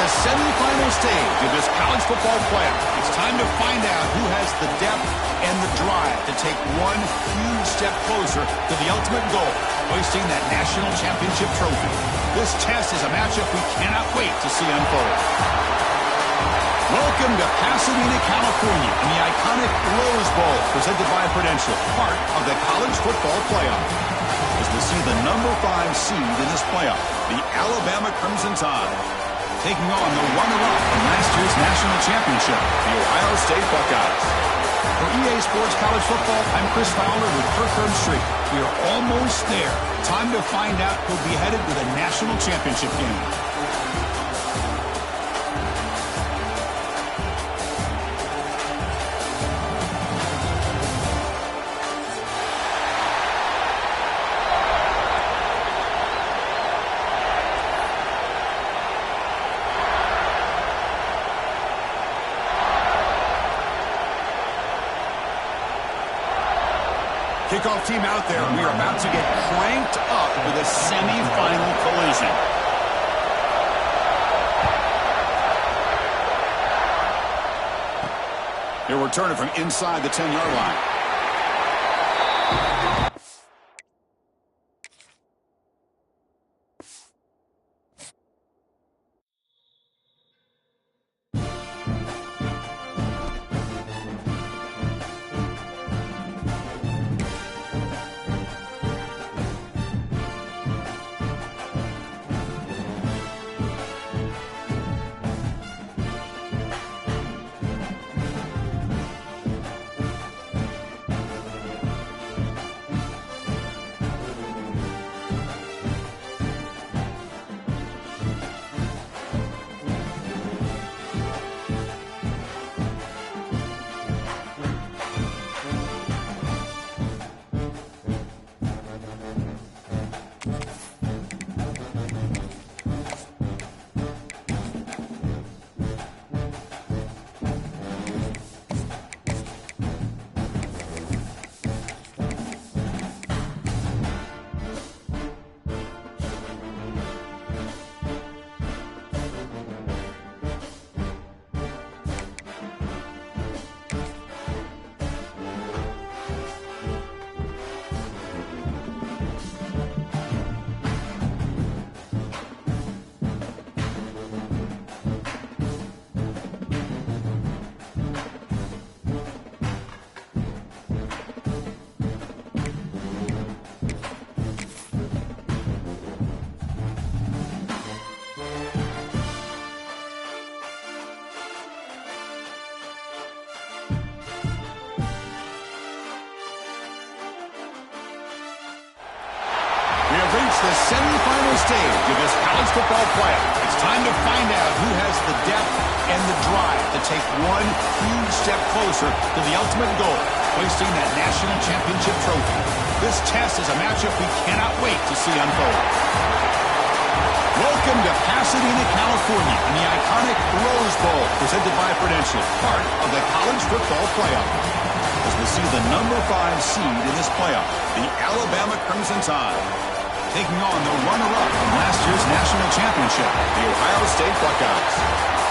the semifinal stage of this college football playoff. It's time to find out who has the depth and the drive to take one huge step closer to the ultimate goal, hoisting that national championship trophy. This test is a matchup we cannot wait to see unfold. Welcome to Pasadena, California, in the iconic Rose Bowl, presented by Prudential, part of the college football playoff. As we see the number 5 seed in this playoff, the Alabama Crimson Tide, taking on the runner-up from last year's national championship, the Ohio State Buckeyes. For EA Sports College Football, I'm Chris Fowler with Kirk Herbstreit. We are almost there. Time to find out who'll be headed to the national championship game. Kickoff team out there. We are about to get cranked up with a semifinal collision. He'll return it from inside the 10-yard line. The semifinal stage of this college football playoff. It's time to find out who has the depth and the drive to take one huge step closer to the ultimate goal, hoisting that national championship trophy. This test is a matchup we cannot wait to see unfold. Welcome to Pasadena, California, in the iconic Rose Bowl, presented by Prudential, part of the college football playoff. As we see the number 5 seed in this playoff, the Alabama Crimson Tide, taking on the runner-up from last year's national championship, the Ohio State Buckeyes.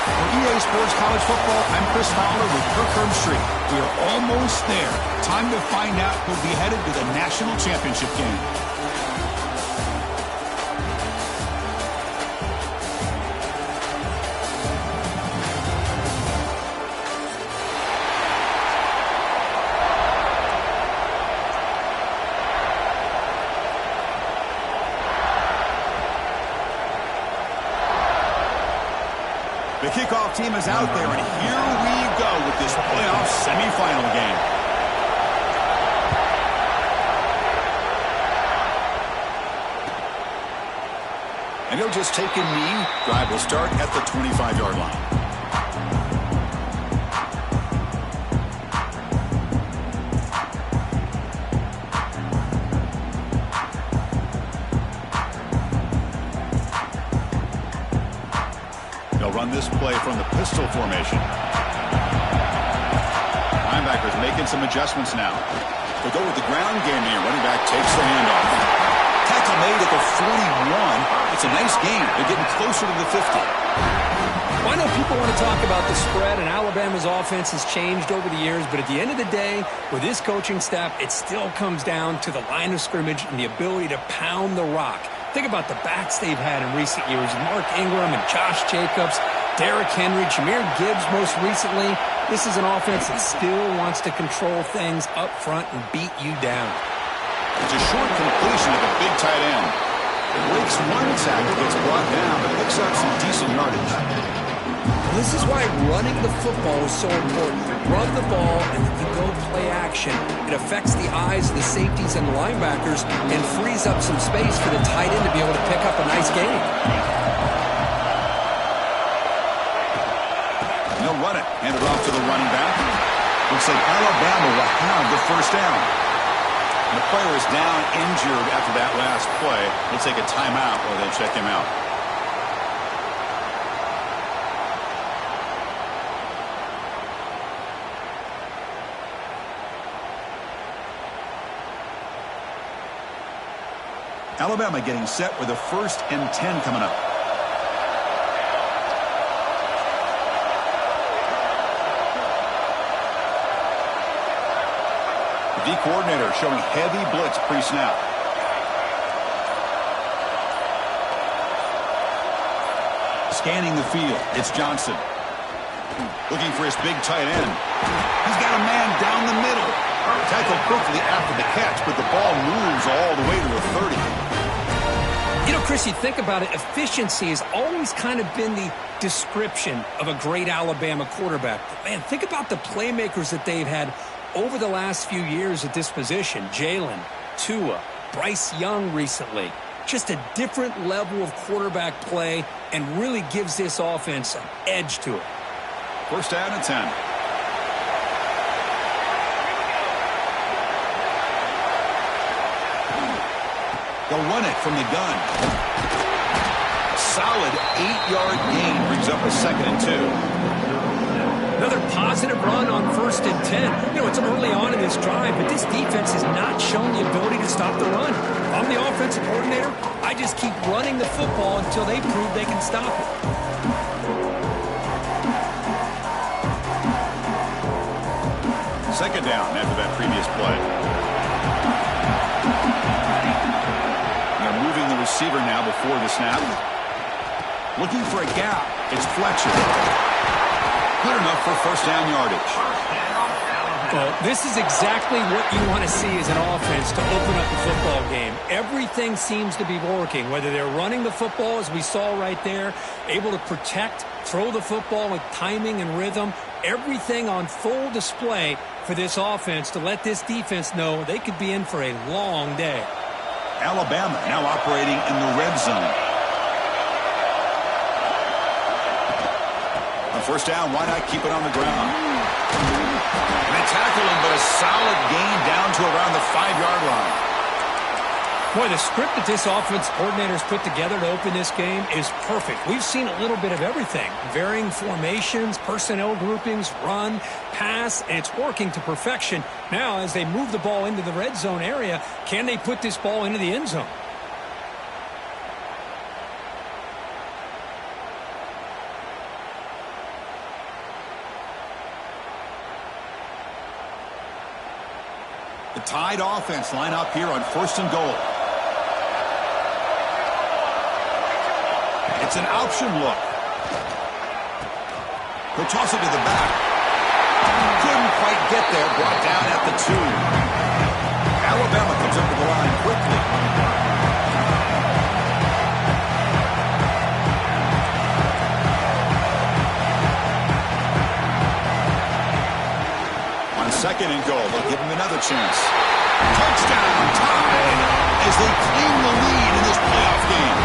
For EA Sports College Football, I'm Chris Fowler with Kirk Herbstreit. We are almost there. Time to find out who'll be headed to the national championship game. The kickoff team is out there, and here we go with this playoff semifinal game. And he'll just take a knee. Drive will start at the 25-yard line. They'll run this play from the pistol formation. Linebackers making some adjustments now. They'll go with the ground game here. Running back takes the handoff. Tackle made at the 41. It's a nice gain. They're getting closer to the 50. Well, I know people want to talk about the spread, and Alabama's offense has changed over the years, but at the end of the day, with this coaching staff, it still comes down to the line of scrimmage and the ability to pound the rock. Think about the backs they've had in recent years. Mark Ingram and Josh Jacobs, Derrick Henry, Jahmyr Gibbs most recently. This is an offense that still wants to control things up front and beat you down. It's a short completion of a big tight end. It breaks one tackle, gets brought down, but picks up some decent yardage. This is why running the football is so important. Run the ball and then you go play action. It affects the eyes of the safeties and the linebackers and frees up some space for the tight end to be able to pick up a nice gain. They'll run it. Hand it off to the running back. Looks like Alabama will have the first down. And the player is down injured after that last play. They'll take a timeout while they check him out. Alabama getting set with a 1st and 10 coming up. The coordinator showing heavy blitz pre-snap. Scanning the field, it's Johnson. Looking for his big tight end. He's got a man down the middle. Tackled quickly after the catch, but the ball moves all the way to the 30. You know, Chris, you think about it, efficiency has always kind of been the description of a great Alabama quarterback. But man, think about the playmakers that they've had over the last few years at this position. Jalen, Tua, Bryce Young recently. Just a different level of quarterback play and really gives this offense an edge to it. 1st down and 10. They'll run it from the gun. A solid 8-yard gain brings up a 2nd and 2. Another positive run on 1st and 10. You know, it's early on in this drive, but this defense has not shown the ability to stop the run. If I'm the offensive coordinator, I just keep running the football until they prove they can stop it. Second down after that previous play. They're moving the receiver now before the snap. Looking for a gap. It's Fletcher. Good enough for 1st down yardage. Well, this is exactly what you want to see as an offense to open up the football game. Everything seems to be working, whether they're running the football, as we saw right there, able to protect, throw the football with timing and rhythm. Everything on full display for this offense to let this defense know they could be in for a long day. Alabama now operating in the red zone. On 1st down, why not keep it on the ground? And they tackle him, but a solid gain down to around the 5-yard line. Boy, the script that this offense coordinator's put together to open this game is perfect. We've seen a little bit of everything. Varying formations, personnel groupings, run, pass, and it's working to perfection. Now, as they move the ball into the red zone area, can they put this ball into the end zone? The Tide offense line up here on 1st and goal. It's an option look. He'll toss it to the back. Couldn't quite get there. Brought down at the 2. Alabama comes up to the line quickly. On 2nd and goal, they'll give him another chance. Touchdown, Tide, as they claim the lead in this playoff game.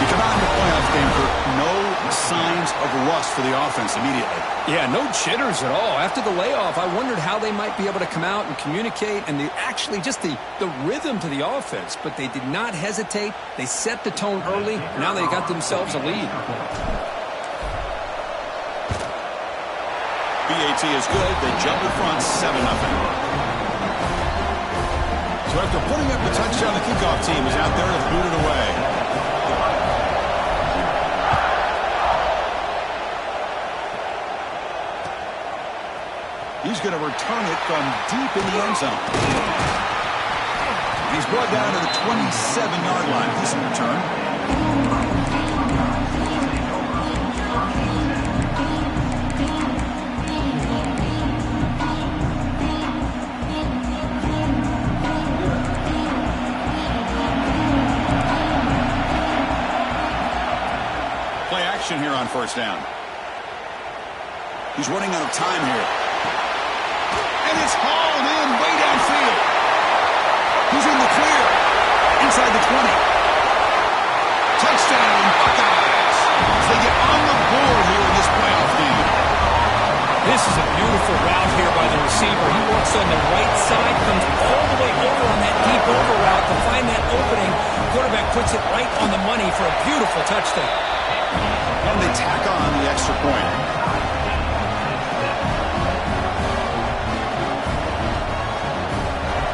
You come out in the playoff game for no signs of rust for the offense immediately. Yeah, no jitters at all. After the layoff, I wondered how they might be able to come out and communicate and actually just the rhythm to the offense. But they did not hesitate. They set the tone early. Now they got themselves a lead. BAT is good. They jump in front 7-0. So after putting up the touchdown, the kickoff team is out there to boot it away. He's going to return it from deep in the end zone. He's brought down to the 27-yard line. Decent return. Play action here on first down. He's running out of time here. And it's hauled in way downfield. He's in the clear. Inside the 20. Touchdown, Buckeyes. As they get on the board here in this playoff game. This is a beautiful route here by the receiver. He works on the right side, comes all the way over on that deep over route to find that opening. Quarterback puts it right on the money for a beautiful touchdown. And they tack on the extra point.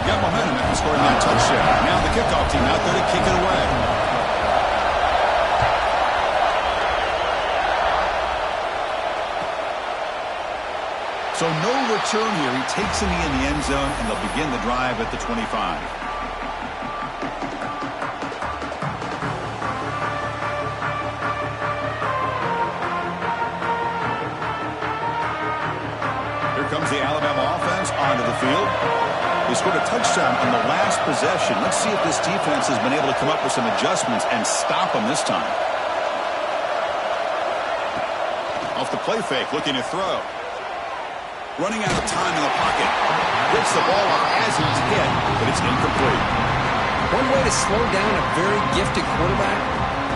Got momentum after scoring that touchdown. Now the kickoff team out there to kick it away. So no return here. He takes a knee in the end zone, and they'll begin the drive at the 25. Comes the Alabama offense onto the field. They scored a touchdown on the last possession. Let's see if this defense has been able to come up with some adjustments and stop them this time. Off the play fake, looking to throw. Running out of time in the pocket. Gets the ball off as he's hit, but it's incomplete. One way to slow down a very gifted quarterback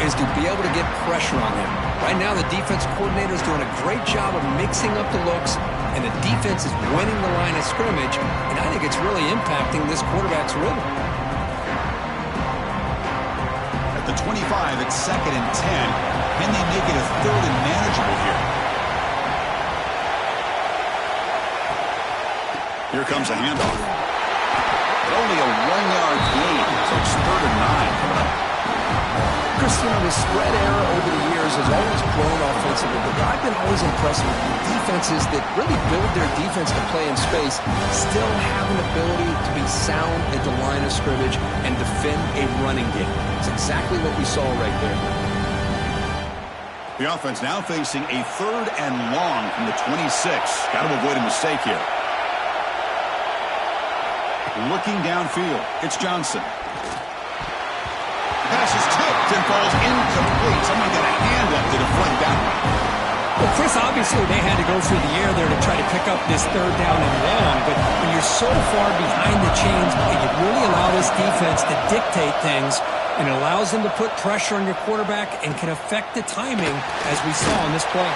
is to be able to get pressure on him. Right now, the defense coordinator is doing a great job of mixing up the looks, and the defense is winning the line of scrimmage, and I think it's really impacting this quarterback's rhythm. At the 25, it's 2nd and 10. Can they make it a 3rd and manageable here? Here comes a handoff. But only a 1-yard gain, so it's 3rd and 9 coming up. Christian, the spread era over the years has always grown offensively, but I've been always impressed with defenses that really build their defense to play in space, still have an ability to be sound at the line of scrimmage and defend a running game. It's exactly what we saw right there. The offense now facing a 3rd and long from the 26. Got to avoid a mistake here. Looking downfield, it's Johnson. Pass is tipped and falls incomplete. Someone got a hand up to deflect that one. Well, Chris, obviously they had to go through the air there to try to pick up this 3rd down and long, but when you're so far behind the chains, you really allow this defense to dictate things, and it allows them to put pressure on your quarterback and can affect the timing, as we saw in this play.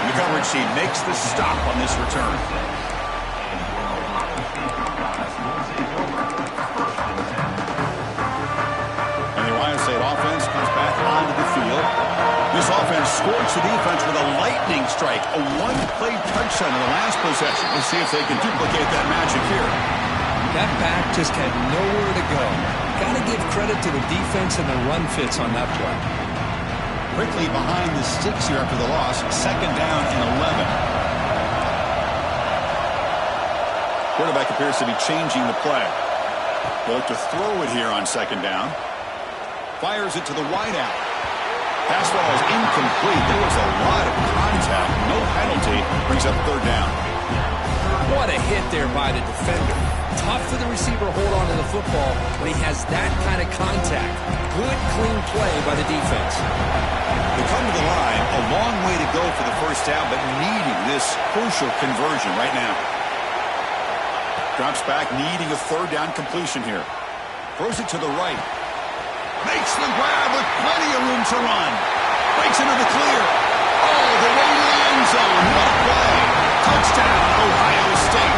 The coverage team makes the stop on this return. Offense comes back onto the field. This offense scorched the defense with a lightning strike, a 1-play touchdown in the last possession. Let's see if they can duplicate that magic here. That back just had nowhere to go. Got to give credit to the defense and the run fits on that play. Quickly behind the sticks here after the loss. 2nd down and 11. Quarterback appears to be changing the play. They'll look to throw it here on 2nd down. Fires it to the wideout. Pass ball is incomplete. There was a lot of contact. No penalty. Brings up 3rd down. What a hit there by the defender. Tough for the receiver to hold on to the football when he has that kind of contact. Good, clean play by the defense. They come to the line. A long way to go for the 1st down, but needing this crucial conversion right now. Drops back, needing a 3rd down completion here. Throws it to the right. Makes the grab with plenty of room to run. Breaks into the clear. All the way to the end zone. What a play. Touchdown, Ohio State.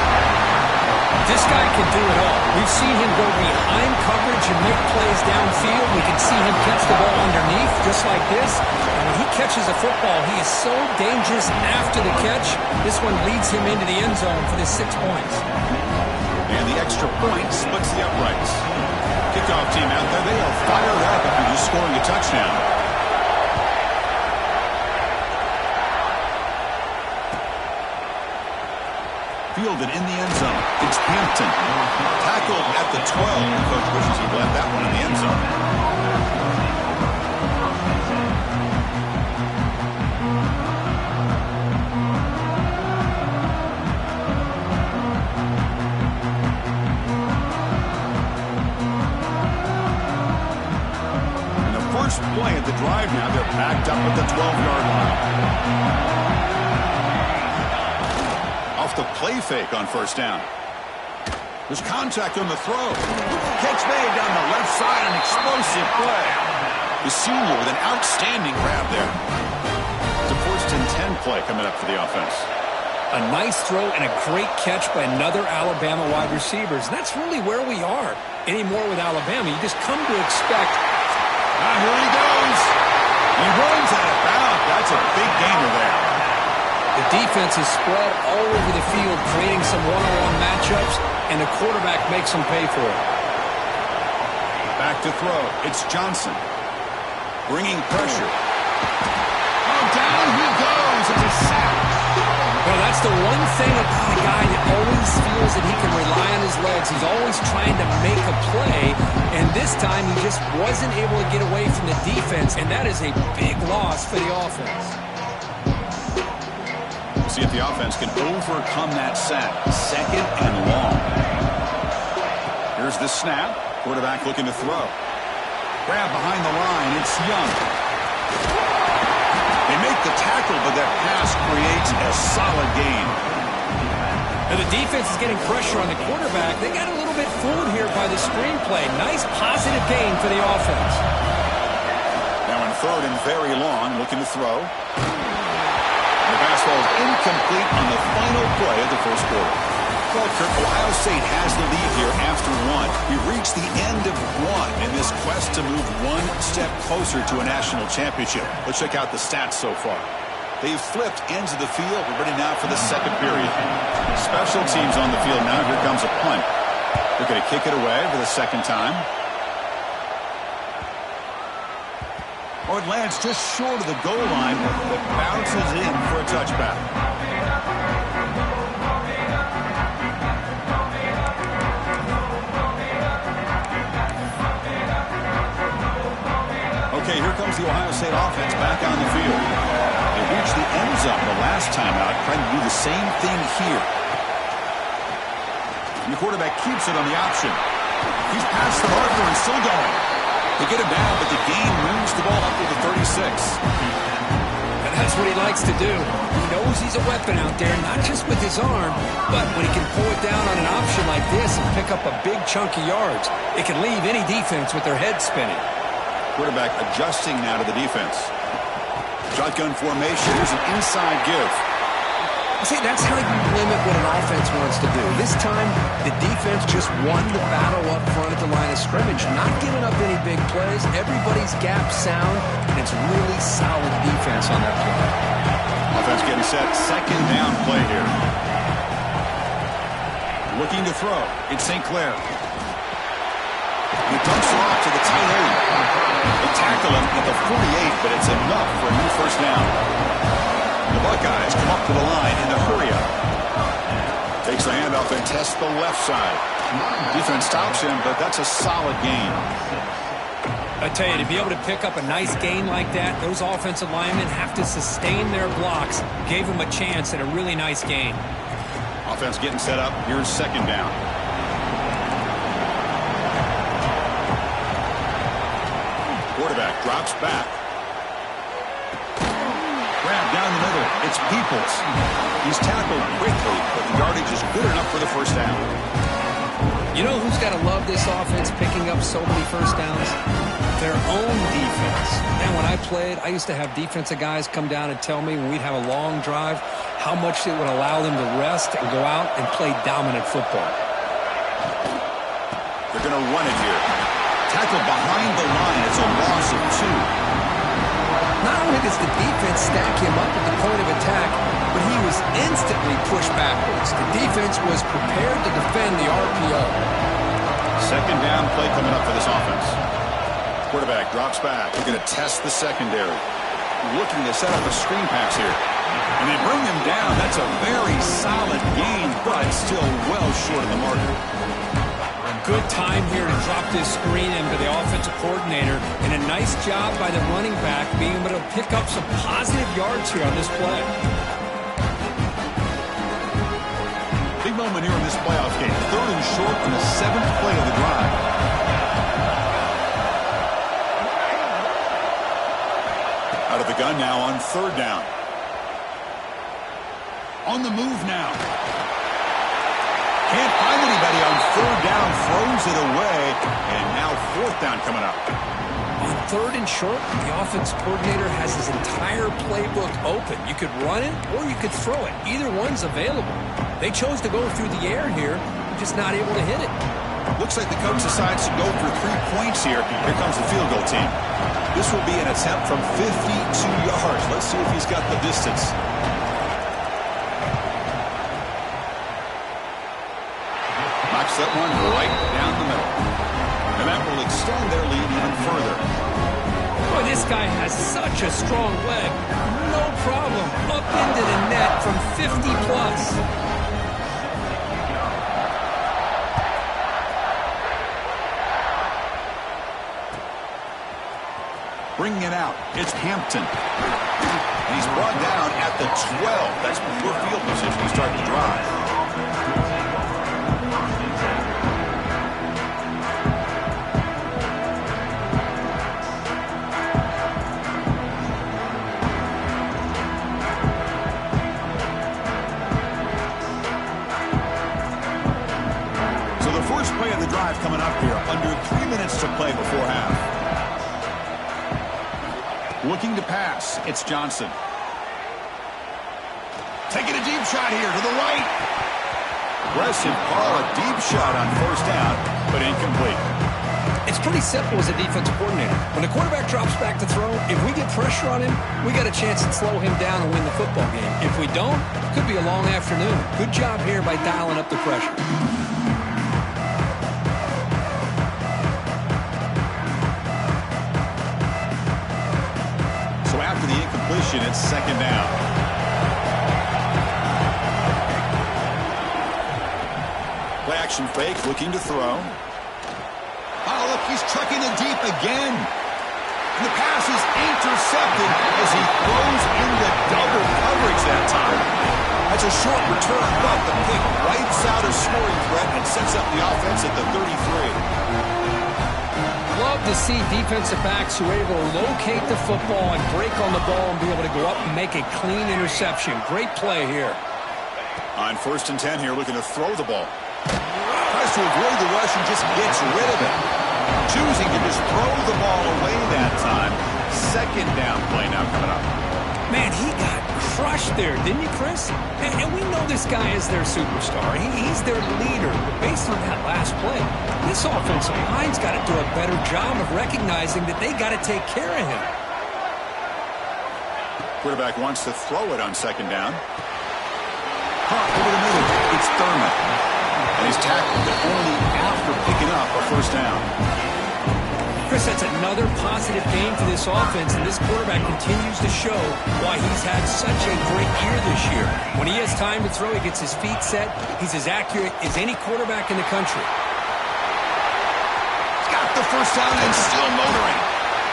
This guy can do it all. We've seen him go behind coverage and make plays downfield. We can see him catch the ball underneath just like this. And when he catches a football, he is so dangerous after the catch. This one leads him into the end zone for the 6 points. And the extra point splits the uprights. Kickoff team out there, they are fired up after just scoring a touchdown. fielded in the end zone. It's Hampton. Tackled at the 12. The coach wishes he'd left that one in the end zone. Play at the drive now. They're backed up at the 12-yard line. Off the play fake on first down. There's contact on the throw. Catch made down the left side. An explosive play. The senior with an outstanding grab there. It's a first and 10 play coming up for the offense. A nice throw and a great catch by another Alabama wide receivers. And that's really where we are. Anymore with Alabama, you just come to expect. Here he goes. He runs out of bounds. That's a big gainer there. The defense is spread all over the field, creating some one-on-one matchups, and the quarterback makes them pay for it. Back to throw. It's Johnson. Bringing pressure. Oh, down he goes. It's a sack. Well, that's the one thing about a guy that always feels that he can rely on his legs. He's always trying to make a play, and this time he just wasn't able to get away from the defense, and that is a big loss for the offense. See if the offense can overcome that sack. Second and long. Here's the snap. Quarterback looking to throw. Grab behind the line. It's Young. They make the tackle, but that pass creates a solid gain. Now the defense is getting pressure on the quarterback. They got a little bit fooled here by the screenplay. Nice positive gain for the offense. Now in third and very long, looking to throw. The pass falls incomplete on the final play of the first quarter. Well, Kirk, Ohio State has the lead here after one. We've reached the end of one in this quest to move one step closer to a national championship. Let's check out the stats so far. They've flipped ends of the field. We're ready now for the second period. Special teams on the field now. Here comes a punt. They're going to kick it away for the second time. Oh, it lands just short of the goal line, but bounces in for a touchback. Okay, here comes the Ohio State offense back on the field. They reached the end zone the last time out, trying to do the same thing here. And the quarterback keeps it on the option. He's past the marker and still going. They get him down, but the gain moves the ball up to the 36. And that's what he likes to do. He knows he's a weapon out there, not just with his arm, but when he can pull it down on an option like this and pick up a big chunk of yards, it can leave any defense with their head spinning. Quarterback adjusting now to the defense. Shotgun formation. Here's an inside give. See, that's how you limit what an offense wants to do. This time, the defense just won the battle up front at the line of scrimmage, not giving up any big plays. Everybody's gap sound, and it's really solid defense on that play. Offense getting set. Second down play here. Looking to throw. It's St. Clair. He dumps it off to the tight end. They tackle him at the 48, but it's enough for a new first down. The Buckeyes come up to the line in the hurry-up. Takes the handoff and tests the left side. Defense stops him, but that's a solid gain. I tell you, to be able to pick up a nice gain like that, those offensive linemen have to sustain their blocks. Gave them a chance at a really nice gain. Offense getting set up. Here's second down. Quarterback drops back. Grab down the middle. It's Peoples. He's tackled quickly, but the yardage is good enough for the first down. You know who's got to love this offense picking up so many first downs? Their own defense. And when I played, I used to have defensive guys come down and tell me when we'd have a long drive how much it would allow them to rest and go out and play dominant football. They're going to run it here. Tackled behind the line. It's a loss of 2. Not only does the defense stack him up at the point of attack, but he was instantly pushed backwards. The defense was prepared to defend the RPO. Second down play coming up for this offense. Quarterback drops back. They're going to test the secondary. Looking to set up a screen pass here. And they bring him down. That's a very solid gain, but still well short of the marker. Good time here to drop this screen into the offensive coordinator, and a nice job by the running back being able to pick up some positive yards here on this play. Big moment here in this playoff game. 3rd and short on the 7th play of the drive. Out of the gun now on 3rd down. On the move now. Can't find anybody on 3rd down. Throws it away. And now 4th down coming up. On 3rd and short, the offense coordinator has his entire playbook open. You could run it or you could throw it. Either one's available. They chose to go through the air here, just not able to hit it. Looks like the coach decides to go for 3 points here. Here comes the field goal team. This will be an attempt from 52 yards. Let's see if he's got the distance. Knocks that one right down the middle. And that will extend their lead even further. Boy, this guy has such a strong leg. No problem. Up into the net from 50 plus. Bringing it out, it's Hampton. And he's brought down at the 12. That's before field position. He's starting to drive. So the first play of the drive coming up here. Under 3 minutes to play before half. Looking to pass, it's Johnson. Taking a deep shot here to the right. Aggressive call, a deep shot on 1st down, but incomplete. It's pretty simple as a defensive coordinator. When the quarterback drops back to throw, if we get pressure on him, we got a chance to slow him down and win the football game. If we don't, it could be a long afternoon. Good job here by dialing up the pressure. After the incompletion, it's 2nd down. Play action fake, looking to throw. Oh, look, he's trucking it deep again. And the pass is intercepted as he throws into double coverage that time. That's a short return, but the pick wipes out a scoring threat and sets up the offense at the 33. Love to see defensive backs who are able to locate the football and break on the ball and be able to go up and make a clean interception. Great play here. On 1st and 10 here, looking to throw the ball. Tries to avoid the rush and just gets rid of it. Choosing to just throw the ball away that time. 2nd down play now coming up. Man, he got crushed there, didn't he, Chris? And we know this guy is their superstar. He's their leader. But based on that last play, this offensive line's got to do a better job of recognizing that they got to take care of him. Quarterback wants to throw it on 2nd down. Over the middle, it's Thurman. And he's tackled it only after picking up a 1st down. Chris, that's another positive game for this offense, and this quarterback continues to show why he's had such a great year this year. When he has time to throw, he gets his feet set. He's as accurate as any quarterback in the country. He's got the 1st down and still motoring.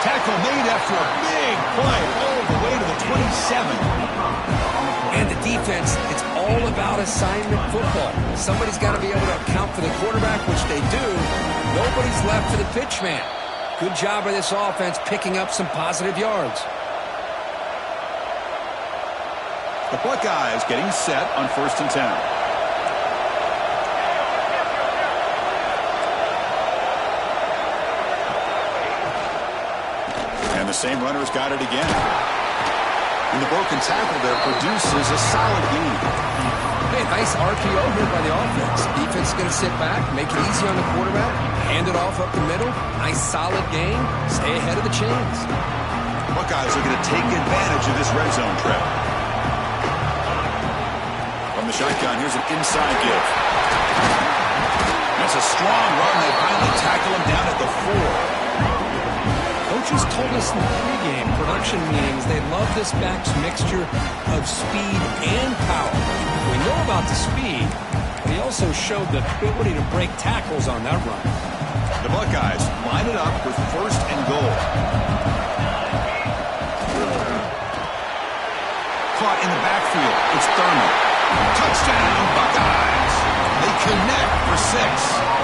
Tackle made after a big play all the way to the 27. And the defense, it's all about assignment football. Somebody's got to be able to account for the quarterback, which they do. Nobody's left for the pitch man. Good job by this offense picking up some positive yards. The Buckeyes getting set on 1st and 10. And the same runner's got it again. And the broken tackle there produces a solid gain. Hey, nice RPO here by the offense. Defense is going to sit back, make it easy on the quarterback, hand it off up the middle. Nice solid gain. Stay ahead of the chains. Buckeyes are going to take advantage of this red zone trap. From the shotgun, here's an inside give. That's a strong run. They finally tackle him down at the 4. Coaches told this in the pregame production meetings. They love this back's mixture of speed and power. We know about the speed, but he also showed the ability to break tackles on that run. The Buckeyes line it up with 1st and goal. Caught in the backfield. It's Thurman. Touchdown, Buckeyes. They connect for 6.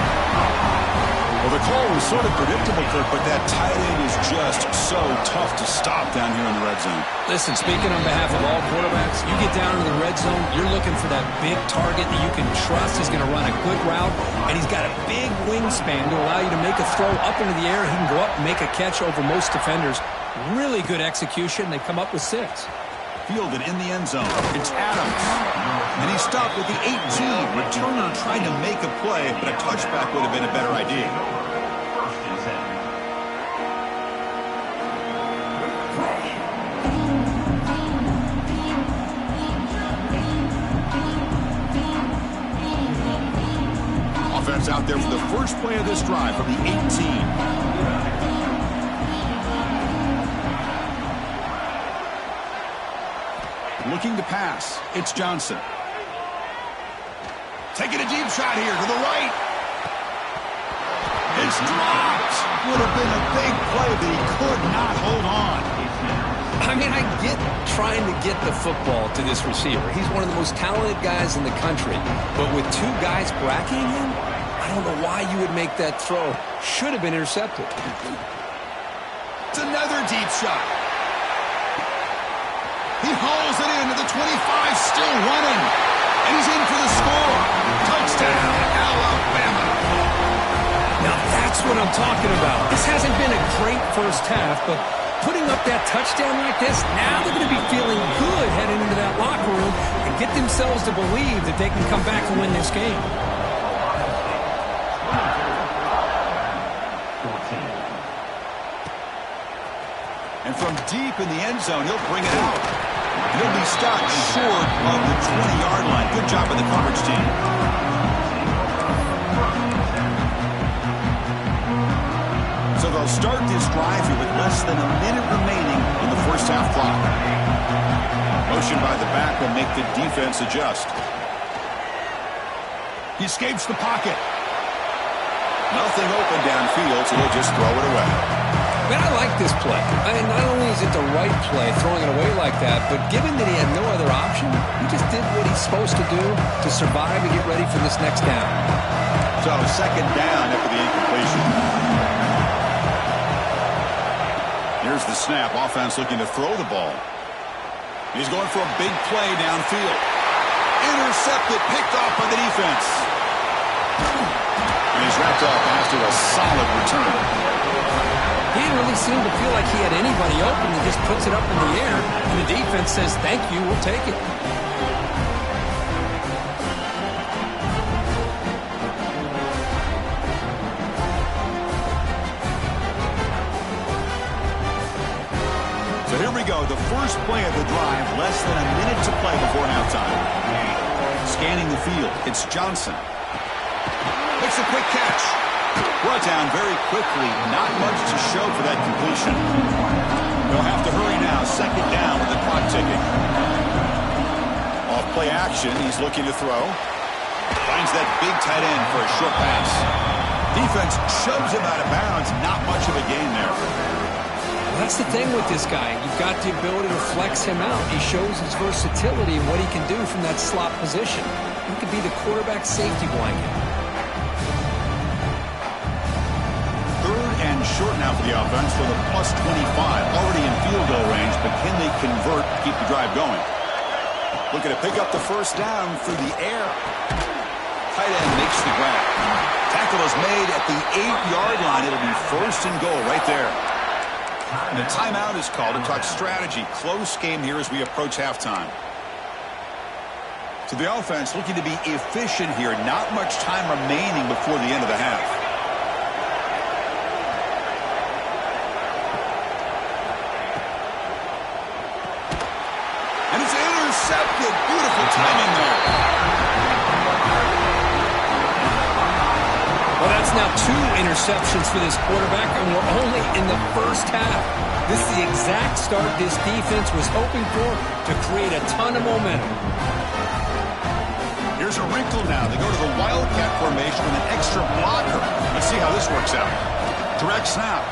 Well, the call was sort of predictable, Kirk, but that tight end is just so tough to stop down here in the red zone. Listen, speaking on behalf of all quarterbacks, you get down to the red zone, you're looking for that big target that you can trust is going to run a good route, and he's got a big wingspan to allow you to make a throw up into the air. He can go up and make a catch over most defenders. Really good execution. They come up with 6. Fielded in the end zone. It's Adams. And he stopped with the 18. Returner trying to make a play, but a touchback would have been a better idea. Offense out there for the first play of this drive from the 18. Looking to pass. It's Johnson. Taking a deep shot here to the right. It's dropped. Would have been a big play, but he could not hold on. I mean, I get trying to get the football to this receiver. He's one of the most talented guys in the country. But with 2 guys bracketing him, I don't know why you would make that throw. Should have been intercepted. It's another deep shot. He hauls it into the 25, still running. And he's in for the score. Touchdown, Alabama. Now that's what I'm talking about. This hasn't been a great first half, but putting up that touchdown like this, now they're going to be feeling good heading into that locker room and get themselves to believe that they can come back and win this game. And from deep in the end zone, he'll bring it out. He'll be stopped short of the 20-yard line. Good job by the coverage team. So they'll start this drive here with less than a minute remaining in the first half clock. Motion by the back will make the defense adjust. He escapes the pocket. Nothing open downfield, so they'll just throw it away. Man, I like this play. I mean, not only is it the right play, throwing it away like that, but given that he had no other option, he just did what he's supposed to do to survive and get ready for this next down. So, 2nd down after the incompletion. Here's the snap. Offense looking to throw the ball. He's going for a big play downfield. Intercepted, picked off by the defense. And he's wrapped up after a solid return. He didn't really seem to feel like he had anybody open. He just puts it up in the air, and the defense says, thank you, we'll take it. So here we go, the first play of the drive, less than a minute to play before halftime. Scanning the field, it's Johnson. Makes a quick catch. Brought down very quickly. Not much to show for that completion. They'll have to hurry now. 2nd down with the clock ticking. Off play action. He's looking to throw. Finds that big tight end for a short pass. Defense shoves him out of bounds. Not much of a gain there. Well, that's the thing with this guy. You've got the ability to flex him out. He shows his versatility and what he can do from that slot position. He could be the quarterback safety blanket. Short now for the offense for the +25. Already in field goal range, but can they convert to keep the drive going? Looking to pick up the first down through the air. Tight end makes the grab. Tackle is made at the 8-yard line. It'll be 1st and goal right there. And the timeout is called to talk strategy. Close game here as we approach halftime. So the offense looking to be efficient here. Not much time remaining before the end of the half. And it's intercepted. Beautiful timing there. Well, that's now 2 interceptions for this quarterback, and we're only in the first half. This is the exact start this defense was hoping for to create a ton of momentum. Here's a wrinkle now. They go to the Wildcat formation with an extra blocker. Let's see how this works out. Direct snap.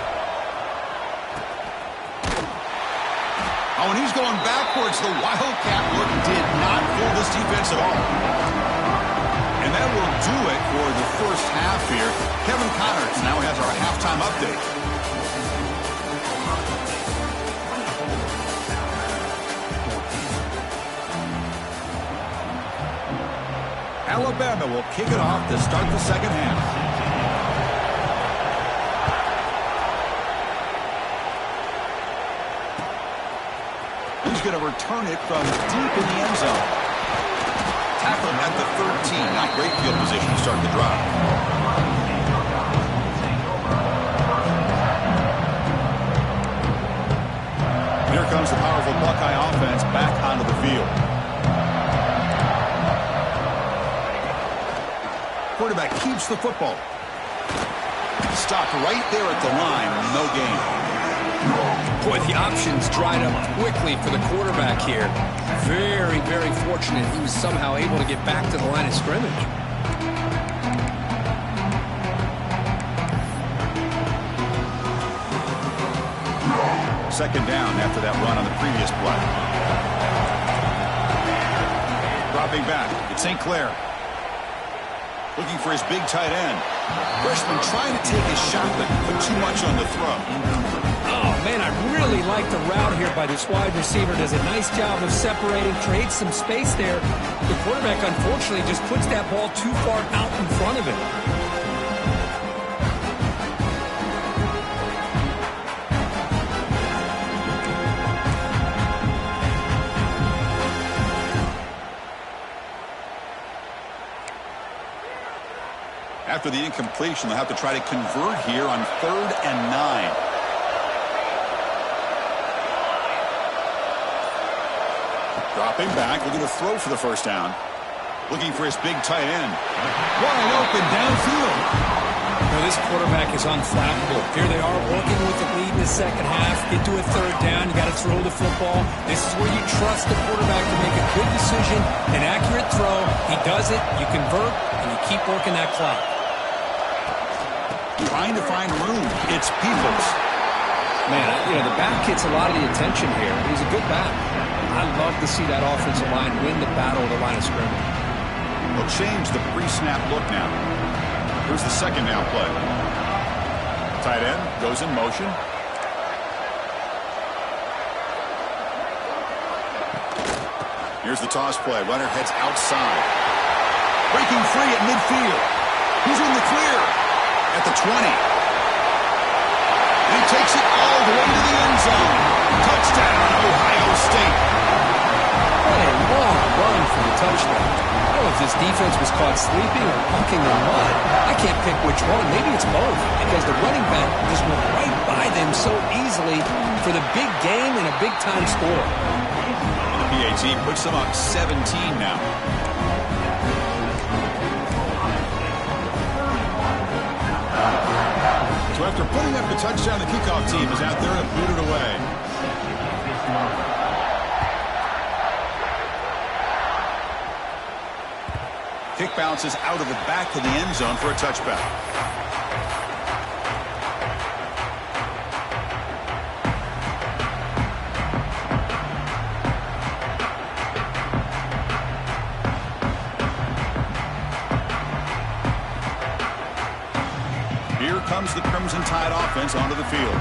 Oh, and he's going backwards. The Wildcat look did not fool this defense at all. And that will do it for the first half here. Kevin Connors now has our halftime update. Alabama will kick it off to start the second half. He's going to return it from deep in the end zone. Tackle him at the 13. Not great field position to start the drive. Here comes the powerful Buckeye offense back onto the field. Quarterback keeps the football. Stopped right there at the line. No gain. Boy, the options dried up quickly for the quarterback here. Very, very fortunate he was somehow able to get back to the line of scrimmage. Second down after that run on the previous play. Dropping back. It's St. Clair. Looking for his big tight end. Freshman trying to take his shot, but put too much on the throw. Oh, man, I really like the route here by this wide receiver. Does a nice job of separating, creates some space there. The quarterback, unfortunately, just puts that ball too far out in front of him. After the incompletion, they'll have to try to convert here on 3rd and 9. Dropping back, looking to throw for the first down. Looking for his big tight end. Wide open downfield. Now, this quarterback is unflappable. Here they are working with the lead in the second half. Get to a 3rd down, you got to throw the football. This is where you trust the quarterback to make a good decision, an accurate throw. He does it, you convert, and you keep working that clock. Trying to find room. It's Peoples. Man, the back gets a lot of the attention here. He's a good back. I love to see that offensive line win the battle of the line of scrimmage. They'll change the pre-snap look now. Here's the second down play. Tight end goes in motion. Here's the toss play. Runner heads outside. Breaking free at midfield. He's in the clear at the 20. And he takes it all the way to the end zone. Touchdown, Ohio State. What a long run for the touchdown. I don't know if this defense was caught sleeping or walking in mud. I can't pick which one. Maybe it's both, because the running back just went right by them so easily for the big game and a big-time score. And the PAT puts them up 17 now. So after putting up the touchdown, the kickoff team is out there to boot it away. Kick bounces out of the back of the end zone for a touchback. Here comes the Crimson Tide offense onto the field.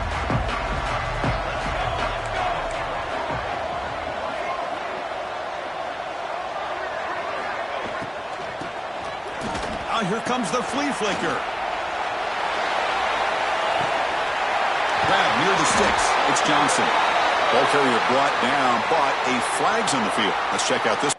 Here comes the flea flicker. Grab near the sticks. It's Johnson. Ball carrier brought down, but a flag's on the field. Let's check out this